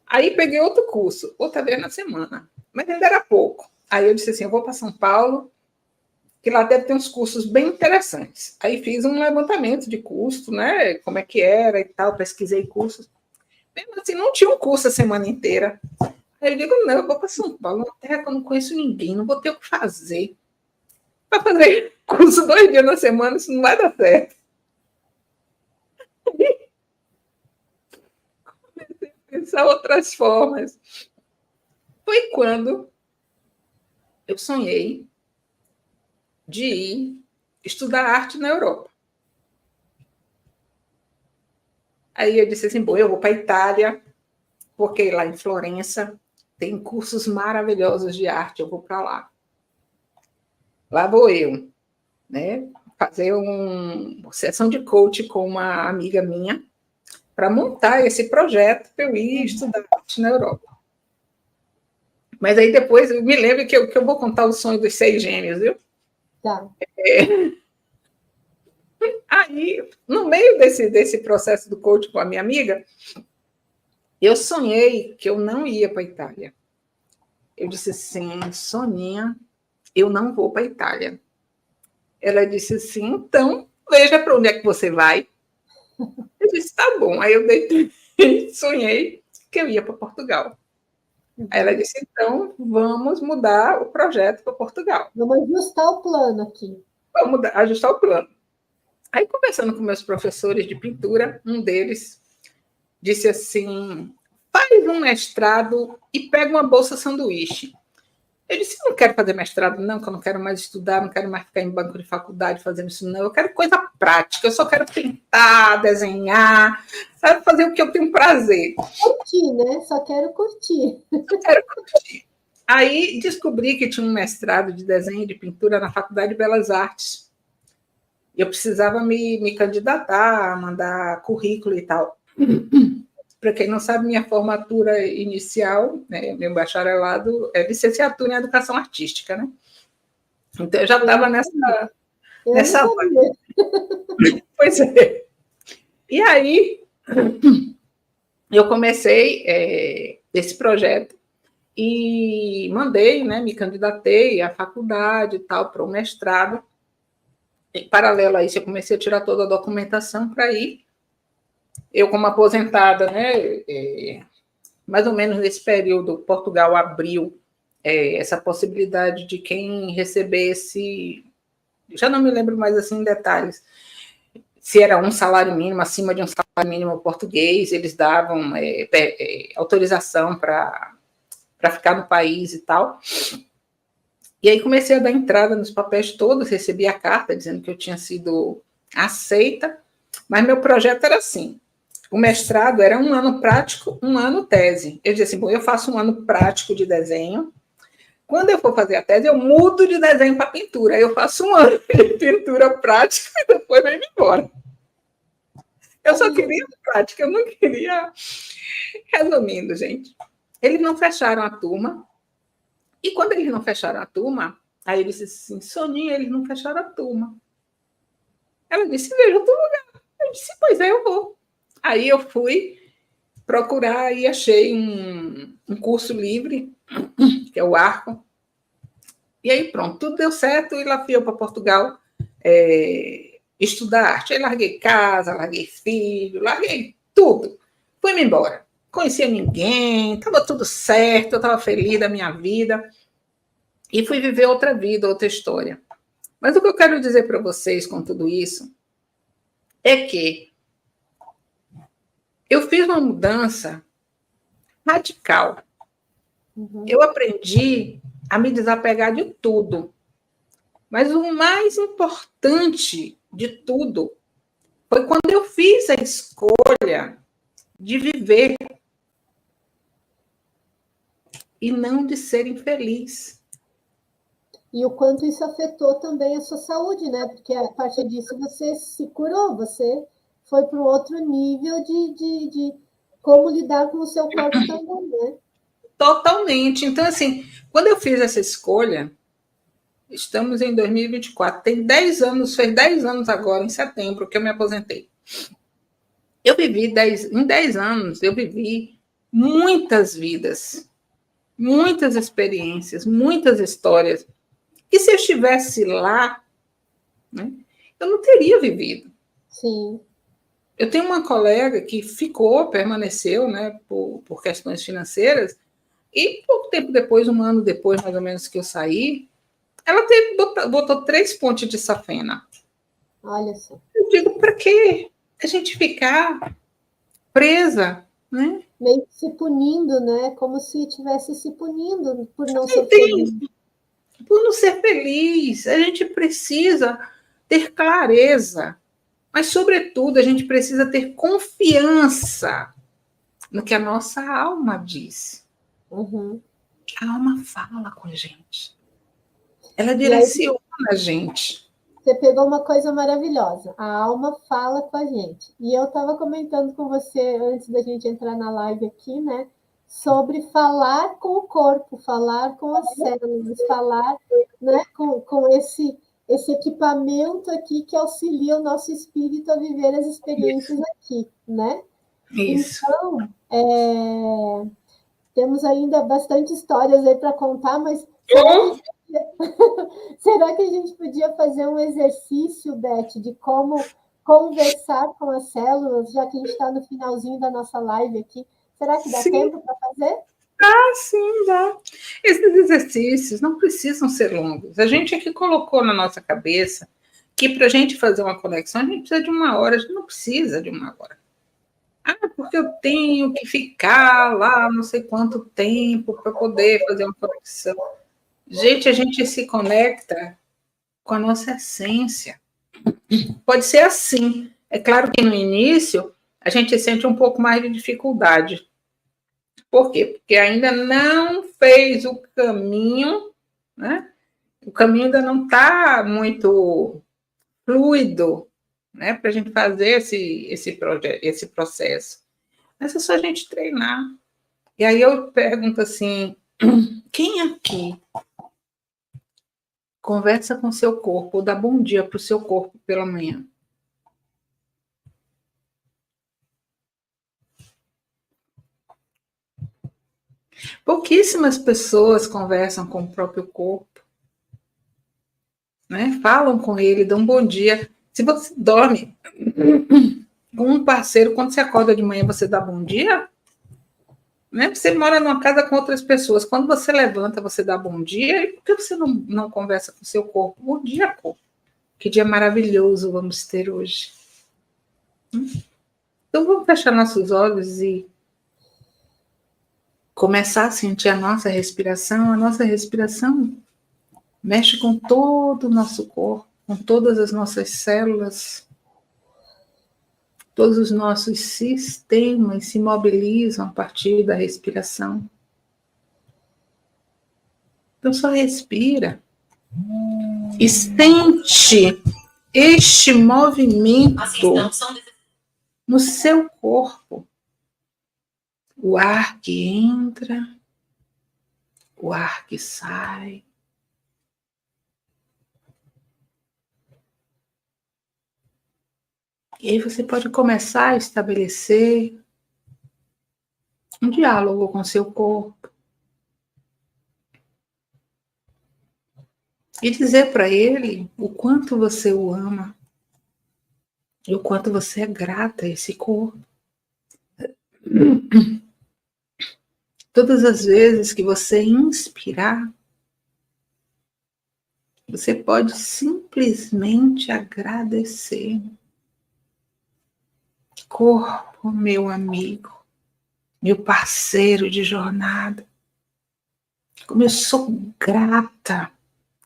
Aí peguei outro curso, outra vez na semana, mas ainda era pouco. Aí eu disse assim, eu vou para São Paulo, que lá deve ter uns cursos bem interessantes. Aí fiz um levantamento de custo, né? Como é que era e tal, pesquisei cursos. Mesmo assim, não tinha um curso a semana inteira. Aí eu digo, não, eu vou para São Paulo, uma terra que eu não conheço ninguém, não vou ter o que fazer. Para fazer curso 2 dias na semana, isso não vai dar certo. Comecei a pensar outras formas. Foi quando eu sonhei de ir estudar arte na Europa. Aí eu disse assim, bom, eu vou para a Itália, porque lá em Florença tem cursos maravilhosos de arte, eu vou para lá. Lá vou eu, né? Fazer uma sessão de coaching com uma amiga minha para montar esse projeto para eu ir estudar arte na Europa. Mas aí depois eu me lembro que eu vou contar o sonho dos 6 gêmeos, viu? Tá. Aí, no meio desse processo do coaching com a minha amiga, eu sonhei que eu não ia para a Itália. Eu disse assim, Soninha, eu não vou para a Itália. Ela disse assim, então, veja para onde é que você vai. Eu disse, tá bom. Aí eu deitei, sonhei que eu ia para Portugal. Aí ela disse, então, vamos mudar o projeto para Portugal. Vamos ajustar o plano aqui. Vamos ajustar o plano. Aí, conversando com meus professores de pintura, um deles disse assim, faz um mestrado e pega uma bolsa sanduíche. Eu disse, não quero fazer mestrado, não, que eu não quero mais estudar, não quero mais ficar em banco de faculdade fazendo isso, não. Eu quero coisa prática, eu só quero pintar, desenhar, sabe, fazer o que eu tenho prazer. Curtir, né? Só quero curtir. Eu quero curtir. Aí descobri que tinha um mestrado de desenho e de pintura na Faculdade de Belas Artes. Eu precisava me candidatar, mandar currículo e tal. Para quem não sabe, minha formatura inicial, né, meu bacharelado, é licenciatura em Educação Artística, né? Então, eu já estava nessa Pois é. E aí, eu comecei esse projeto e mandei, né, me candidatei à faculdade e tal, para o mestrado. Em paralelo a isso, eu comecei a tirar toda a documentação para ir. Eu, como aposentada, né, mais ou menos nesse período, Portugal abriu essa possibilidade de quem recebesse, já não me lembro mais assim em detalhes, se era um salário mínimo, acima de um salário mínimo português, eles davam autorização para ficar no país e tal. E aí comecei a dar entrada nos papéis todos, recebi a carta dizendo que eu tinha sido aceita, mas meu projeto era assim, o mestrado era 1 ano prático, 1 ano tese. Eu disse assim, bom, eu faço 1 ano prático de desenho, quando eu for fazer a tese, eu mudo de desenho para pintura, eu faço 1 ano de pintura prática e depois venho embora. Eu só queria prática, eu não queria... Resumindo, gente, eles não fecharam a turma, e quando eles não fecharam a turma, aí ele disse assim, Soninha, eles não fecharam a turma. Ela disse, veja outro lugar. Eu disse, pois é, eu vou. Aí eu fui procurar e achei um curso livre, que é o Arco. E aí pronto, tudo deu certo e lá fui eu para Portugal estudar arte. Aí larguei casa, larguei filho, larguei tudo. Fui-me embora. Conhecia ninguém, estava tudo certo, eu estava feliz da minha vida. E fui viver outra vida, outra história. Mas o que eu quero dizer para vocês com tudo isso é que eu fiz uma mudança radical. Uhum. Eu aprendi a me desapegar de tudo. Mas o mais importante de tudo foi quando eu fiz a escolha de viver e não de ser infeliz. E o quanto isso afetou também a sua saúde, né? Porque a partir disso você se curou, você foi para um outro nível de como lidar com o seu corpo também, né? Totalmente. Então, assim, quando eu fiz essa escolha, estamos em 2024, tem 10 anos, fez 10 anos agora, em setembro, que eu me aposentei. Eu vivi em 10 anos, eu vivi muitas vidas, muitas experiências, muitas histórias. E se eu estivesse lá, né, eu não teria vivido. Sim. Eu tenho uma colega que permaneceu, né, por questões financeiras, e pouco tempo depois, um ano depois, mais ou menos, que eu saí, ela botou 3 pontes de safena. Olha só. Eu digo, para que a gente ficar presa, né? Meio que se punindo, né? Como se estivesse se punindo por não ser Tem, feliz. por não ser feliz. A gente precisa ter clareza, mas, sobretudo, a gente precisa ter confiança no que a nossa alma diz. Uhum. A alma fala com a gente. Ela E aí direciona a gente. você pegou uma coisa maravilhosa. A alma fala com a gente. E eu estava comentando com você antes da gente entrar na live aqui, né? Sobre falar com o corpo, falar com as células, falar, né, com esse equipamento aqui que auxilia o nosso espírito a viver as experiências aqui, né? Isso. Então, temos ainda bastante histórias aí para contar, mas será que a gente podia fazer um exercício, Beth, de como conversar com as células, já que a gente está no finalzinho da nossa live aqui? Será que dá Sim, tempo para fazer? sim, dá. Esses exercícios não precisam ser longos. A gente é que colocou na nossa cabeça que para a gente fazer uma conexão, a gente precisa de 1 hora. A gente não precisa de 1 hora. Porque eu tenho que ficar lá não sei quanto tempo para poder fazer uma conexão. Gente, a gente se conecta com a nossa essência. Pode ser assim. É claro que no início a gente sente um pouco mais de dificuldade. Por quê? Porque ainda não fez o caminho, né? O caminho ainda não está muito fluido, né? Para a gente fazer esse processo. Mas é só a gente treinar. E aí eu pergunto assim: quem aqui conversa com seu corpo ou dá bom dia para o seu corpo pela manhã? Pouquíssimas pessoas conversam com o próprio corpo, né? Falam com ele, dão bom dia. Se você dorme com um parceiro, quando você acorda de manhã, você dá bom dia? Né? Você mora numa casa com outras pessoas. Quando você levanta, você dá bom dia. E por que você não conversa com o seu corpo? Bom dia, corpo. Que dia maravilhoso vamos ter hoje. Então vamos fechar nossos olhos e começar a sentir a nossa respiração. A nossa respiração mexe com todo o nosso corpo, com todas as nossas células. Todos os nossos sistemas se mobilizam a partir da respiração. Então só respira e sente este movimento no seu corpo. O ar que entra, o ar que sai. E aí você pode começar a estabelecer um diálogo com seu corpo. E dizer para ele o quanto você o ama. E o quanto você é grata a esse corpo. Todas as vezes que você inspirar, você pode simplesmente agradecer. Corpo, meu amigo, meu parceiro de jornada, como eu sou grata,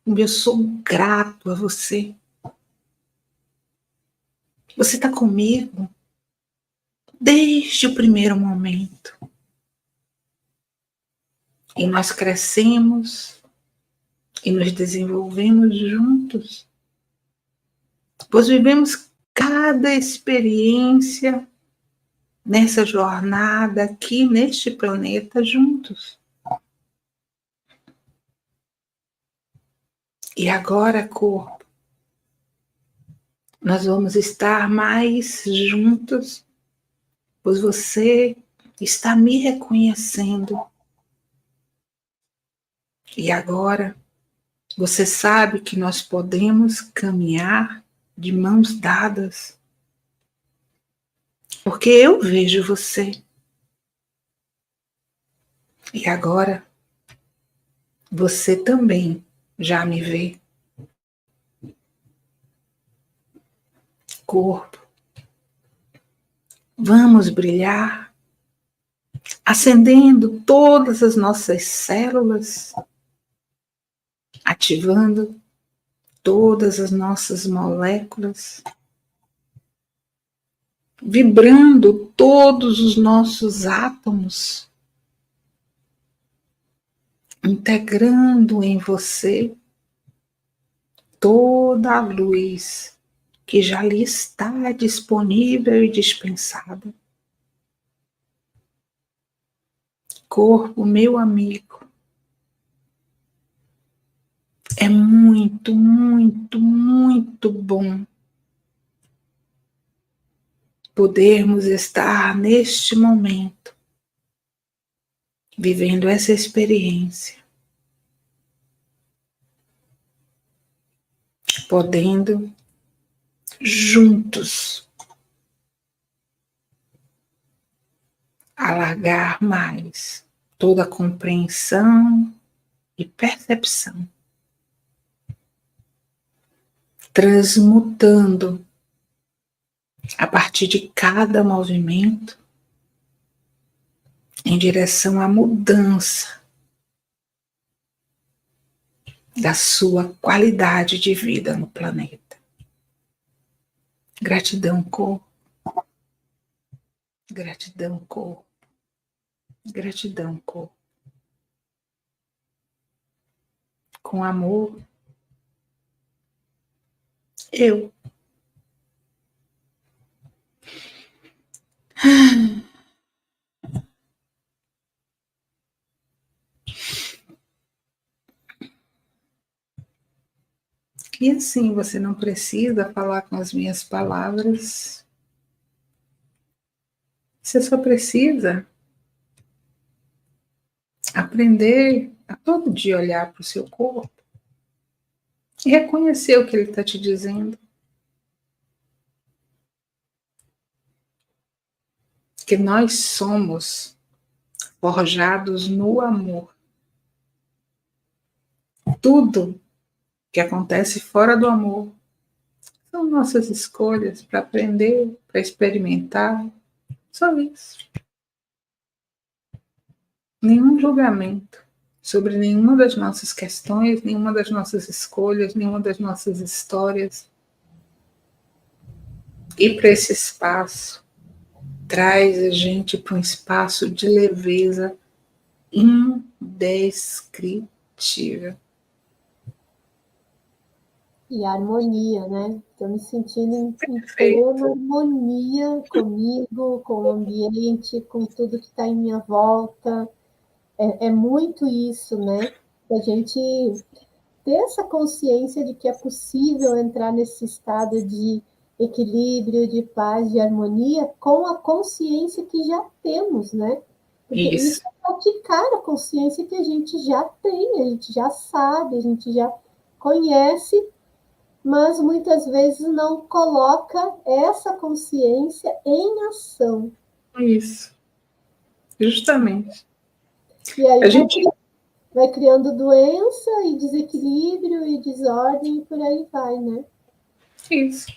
como eu sou grato a você. Você está comigo desde o primeiro momento. E nós crescemos e nos desenvolvemos juntos, pois vivemos cada experiência nessa jornada aqui neste planeta juntos. E agora, corpo, nós vamos estar mais juntos, pois você está me reconhecendo. E agora, você sabe que nós podemos caminhar de mãos dadas. Porque eu vejo você. E agora, você também já me vê. Corpo. Vamos brilhar, acendendo todas as nossas células, ativando todas as nossas moléculas, vibrando todos os nossos átomos, integrando em você toda a luz que já lhe está disponível e dispensada. Corpo, meu amigo, é muito, muito, muito bom podermos estar neste momento, vivendo essa experiência, podendo juntos alargar mais toda a compreensão e percepção, transmutando a partir de cada movimento em direção à mudança da sua qualidade de vida no planeta. Gratidão, corpo. Gratidão, corpo. Gratidão, corpo. Com amor, eu. E assim, você não precisa falar com as minhas palavras. Você só precisa aprender a todo dia olhar para o seu corpo e reconhecer o que ele está te dizendo. Que nós somos forjados no amor. Tudo que acontece fora do amor são nossas escolhas para aprender, para experimentar. Só isso. Nenhum julgamento sobre nenhuma das nossas questões, nenhuma das nossas escolhas, nenhuma das nossas histórias. E para esse espaço, traz a gente para um espaço de leveza indescritível. E harmonia, né? Estou me sentindo em plena harmonia comigo, com o ambiente, com tudo que está em minha volta. É muito isso, né? A gente ter essa consciência de que é possível entrar nesse estado de equilíbrio, de paz, de harmonia, com a consciência que já temos, né? Porque isso é praticar a consciência que a gente já tem, a gente já sabe, a gente já conhece, mas muitas vezes não coloca essa consciência em ação. Isso, justamente. E aí vai criando doença e desequilíbrio e desordem e por aí vai, né? Isso.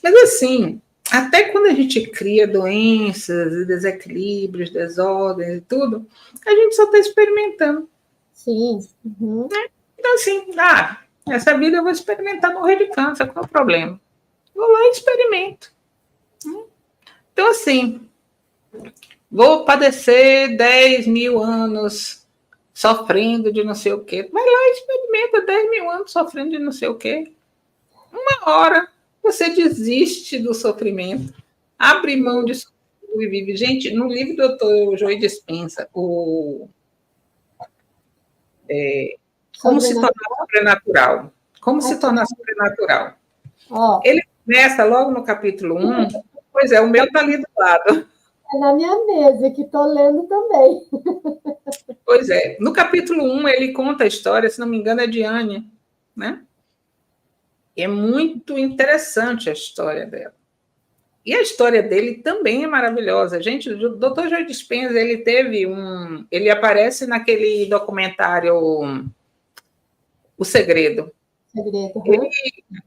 Mas assim, até quando a gente cria doenças e desequilíbrios, desordens e tudo, a gente só está experimentando. Sim. Uhum. Então assim, essa vida eu vou experimentar morrer de câncer, qual é o problema? Vou lá e experimento. Então assim, vou padecer 10 mil anos sofrendo de não sei o quê. Vai lá e experimenta 10 mil anos sofrendo de não sei o quê. Uma hora você desiste do sofrimento, abre mão de sofrimento e vive. Gente, no livro do Dr. Joe Dispenza, Como se tornar sobrenatural. Como se tornar sobrenatural. Ele começa logo no capítulo 1, pois é, o meu está ali do lado. É na minha mesa, que estou lendo também. Pois é. No capítulo 1, ele conta a história, se não me engano, é de Anne, né? E é muito interessante a história dela. E a história dele também é maravilhosa. Gente, o Dr. Joe Dispenza, ele teve um... Ele aparece naquele documentário O Segredo. Ele,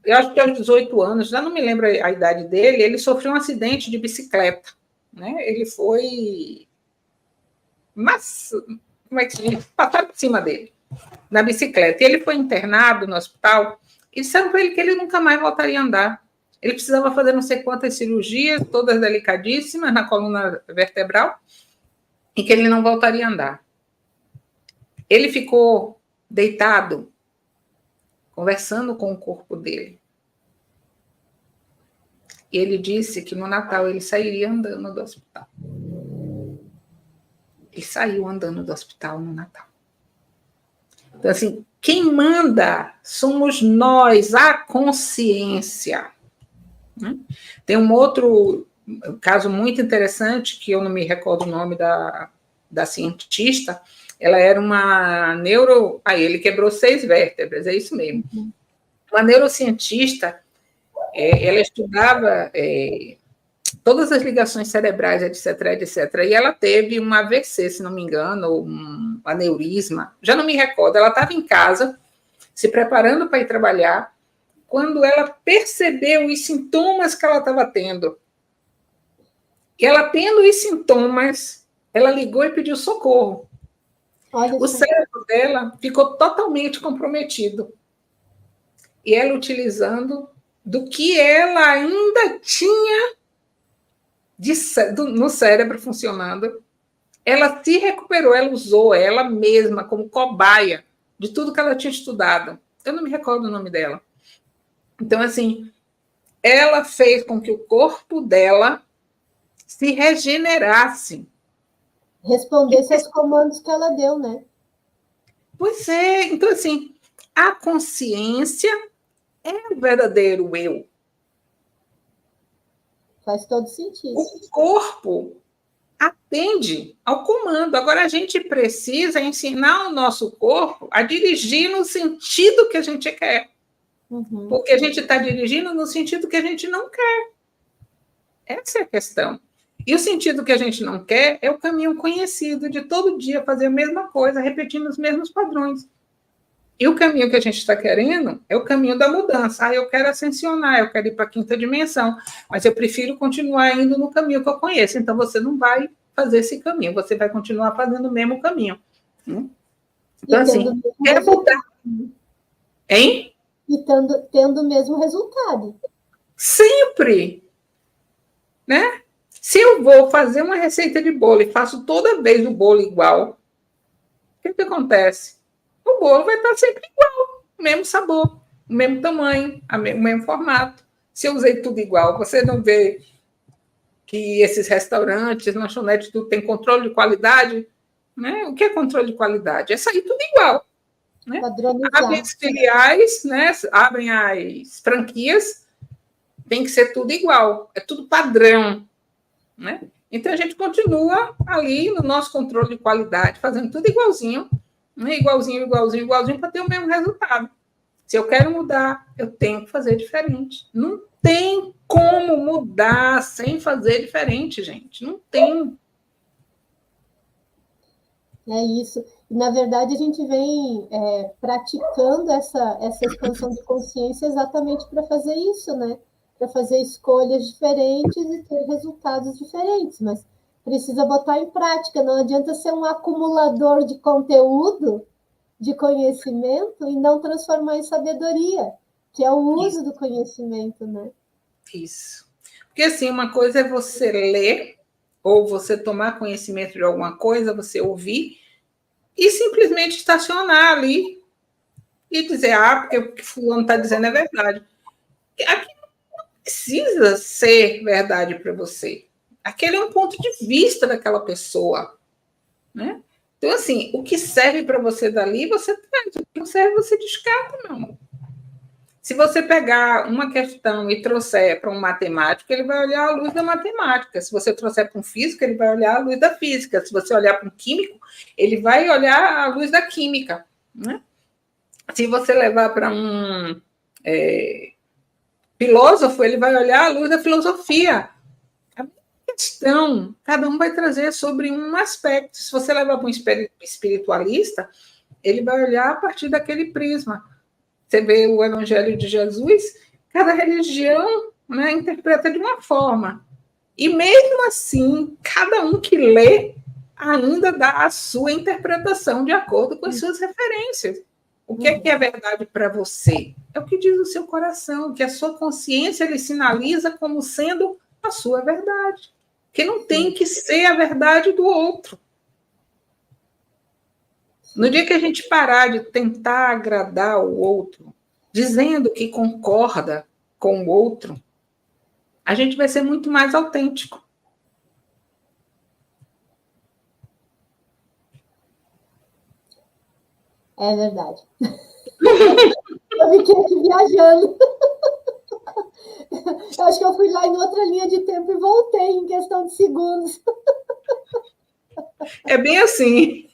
eu acho que aos 18 anos, já não me lembro a idade dele, ele sofreu um acidente de bicicleta. Né? Ele foi... Mas, como é que se diz? Passaram por cima dele, na bicicleta. E ele foi internado no hospital e disseram para ele que ele nunca mais voltaria a andar. Ele precisava fazer não sei quantas cirurgias, todas delicadíssimas, na coluna vertebral, e que ele não voltaria a andar. Ele ficou deitado, conversando com o corpo dele. E ele disse que no Natal ele sairia andando do hospital. Ele saiu andando do hospital no Natal. Então, assim, quem manda somos nós, a consciência. Tem um outro caso muito interessante, que eu não me recordo o nome da cientista, ela era uma ele quebrou 6 vértebras, é isso mesmo. Uma neurocientista, ela estudava todas as ligações cerebrais, etc., etc., e ela teve um AVC, se não me engano, ou um aneurisma, já não me recordo, ela estava em casa, se preparando para ir trabalhar, quando ela percebeu os sintomas que ela estava tendo. E ela tendo os sintomas, ela ligou e pediu socorro. O cérebro dela ficou totalmente comprometido. E ela utilizando do que ela ainda tinha no cérebro funcionando, ela se recuperou, ela usou ela mesma como cobaia de tudo que ela tinha estudado. Eu não me recordo o nome dela. Então, assim, ela fez com que o corpo dela se regenerasse. Respondesse aos comandos que ela deu, né? Pois é. Então, assim, a consciência é o verdadeiro eu. Faz todo sentido. O corpo atende ao comando. Agora, a gente precisa ensinar o nosso corpo a dirigir no sentido que a gente quer. Uhum. Porque a gente está dirigindo no sentido que a gente não quer. Essa é a questão. E o sentido que a gente não quer é o caminho conhecido de todo dia fazer a mesma coisa, repetindo os mesmos padrões. E o caminho que a gente está querendo é o caminho da mudança. Eu quero ascensionar, eu quero ir para a 5ª dimensão, mas eu prefiro continuar indo no caminho que eu conheço. Então, você não vai fazer esse caminho, você vai continuar fazendo o mesmo caminho. Então, assim, quer mudar. Hein? E tendo o mesmo resultado. Sempre. Né? Se eu vou fazer uma receita de bolo e faço toda vez o bolo igual, o que acontece? O bolo vai estar sempre igual, o mesmo sabor, o mesmo tamanho, o mesmo formato. Se eu usei tudo igual, você não vê que esses restaurantes, lanchonetes, tudo tem controle de qualidade? Né? O que é controle de qualidade? É sair tudo igual. Né? Abrem as filiais, né? Abrem as franquias, tem que ser tudo igual, é tudo padrão. Né? Então, a gente continua ali no nosso controle de qualidade, fazendo tudo igualzinho, né? igualzinho, para ter o mesmo resultado. Se eu quero mudar, eu tenho que fazer diferente. Não tem como mudar sem fazer diferente, gente. Não tem. É isso. E, na verdade, a gente vem praticando essa expansão de consciência exatamente para fazer isso, né? Para fazer escolhas diferentes e ter resultados diferentes, mas precisa botar em prática. Não adianta ser um acumulador de conteúdo, de conhecimento, e não transformar em sabedoria, que é o uso do conhecimento, né? Isso. Porque, assim, uma coisa é você ler ou você tomar conhecimento de alguma coisa, você ouvir e simplesmente estacionar ali e dizer, porque o que fulano está dizendo é verdade. Aqui não precisa ser verdade para você. Aquele é um ponto de vista daquela pessoa. Né? Então, assim, o que serve para você dali, você traz. O que não serve, você descarta, meu amor. Se você pegar uma questão e trouxer para um matemático, ele vai olhar à luz da matemática. Se você trouxer para um físico, ele vai olhar à luz da física. Se você olhar para um químico, ele vai olhar à luz da química. Né? Se você levar para um filósofo, ele vai olhar à luz da filosofia. A questão, cada um vai trazer sobre um aspecto. Se você levar para um espiritualista, ele vai olhar a partir daquele prisma. Você vê o Evangelho de Jesus, cada religião, né, interpreta de uma forma. E mesmo assim, cada um que lê ainda dá a sua interpretação de acordo com as suas referências. O que é verdade para você? É o que diz o seu coração, que a sua consciência lhe sinaliza como sendo a sua verdade. Que não tem que ser a verdade do outro. No dia que a gente parar de tentar agradar o outro, dizendo que concorda com o outro, a gente vai ser muito mais autêntico. É verdade. Eu fiquei aqui viajando. Eu acho que eu fui lá em outra linha de tempo e voltei em questão de segundos. É bem assim.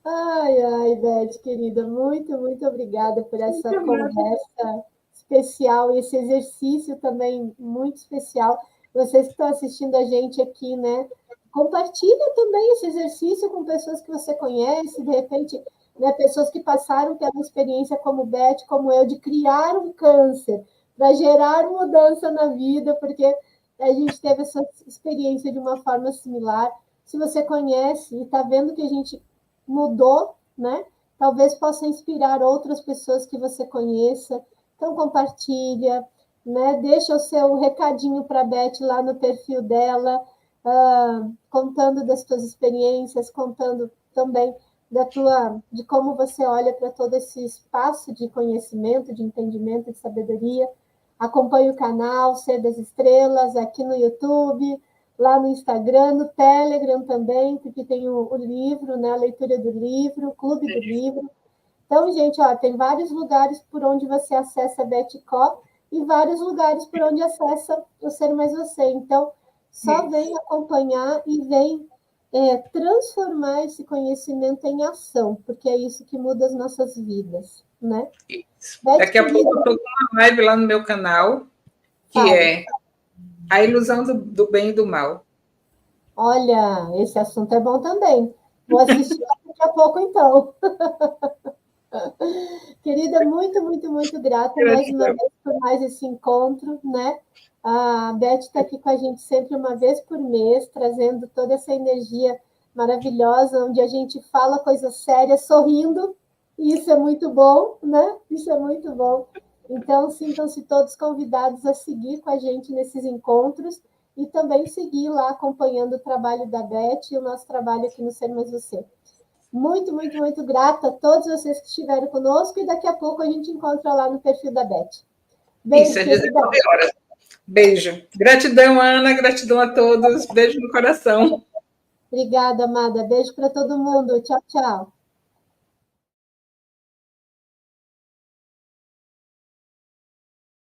Ai, Beth, querida, muito, muito obrigada por essa conversa especial e esse exercício também muito especial. Vocês que estão assistindo a gente aqui, né? Compartilha também esse exercício com pessoas que você conhece, de repente, né, pessoas que passaram pela experiência como Beth, como eu, de criar um câncer, para gerar mudança na vida, porque a gente teve essa experiência de uma forma similar. Se você conhece e está vendo que a gente mudou, né? Talvez possa inspirar outras pessoas que você conheça. Então, compartilha, né? Deixa o seu recadinho para a Beth lá no perfil dela, contando das suas experiências, contando também de como você olha para todo esse espaço de conhecimento, de entendimento, de sabedoria. Acompanhe o canal Ser das Estrelas aqui no YouTube, lá no Instagram, no Telegram também, porque tem o livro, né, a leitura do livro, o clube do livro. Então, gente, ó, tem vários lugares por onde você acessa a Beth Có e vários lugares por onde acessa o Ser Mais Você. Então, só vem acompanhar e vem transformar esse conhecimento em ação, porque é isso que muda as nossas vidas, né? Isso. Daqui a pouco eu estou com uma live lá no meu canal, que é a ilusão do bem e do mal. Olha, esse assunto é bom também. Vou assistir daqui a pouco, então. Querida, muito, muito, muito grata mais uma vez por mais esse encontro, né? A Beth está aqui com a gente sempre uma vez por mês, trazendo toda essa energia maravilhosa, onde a gente fala coisas sérias, sorrindo, e isso é muito bom, né? Isso é muito bom. Então, sintam-se todos convidados a seguir com a gente nesses encontros e também seguir lá acompanhando o trabalho da Beth e o nosso trabalho aqui no Ser Mais Você. Muito, muito, muito grata a todos vocês que estiveram conosco e daqui a pouco a gente encontra lá no perfil da Beth. Beijo, isso, é 19 horas. Beijo. Gratidão, Ana, gratidão a todos. Beijo no coração. Obrigada, amada. Beijo para todo mundo. Tchau, tchau.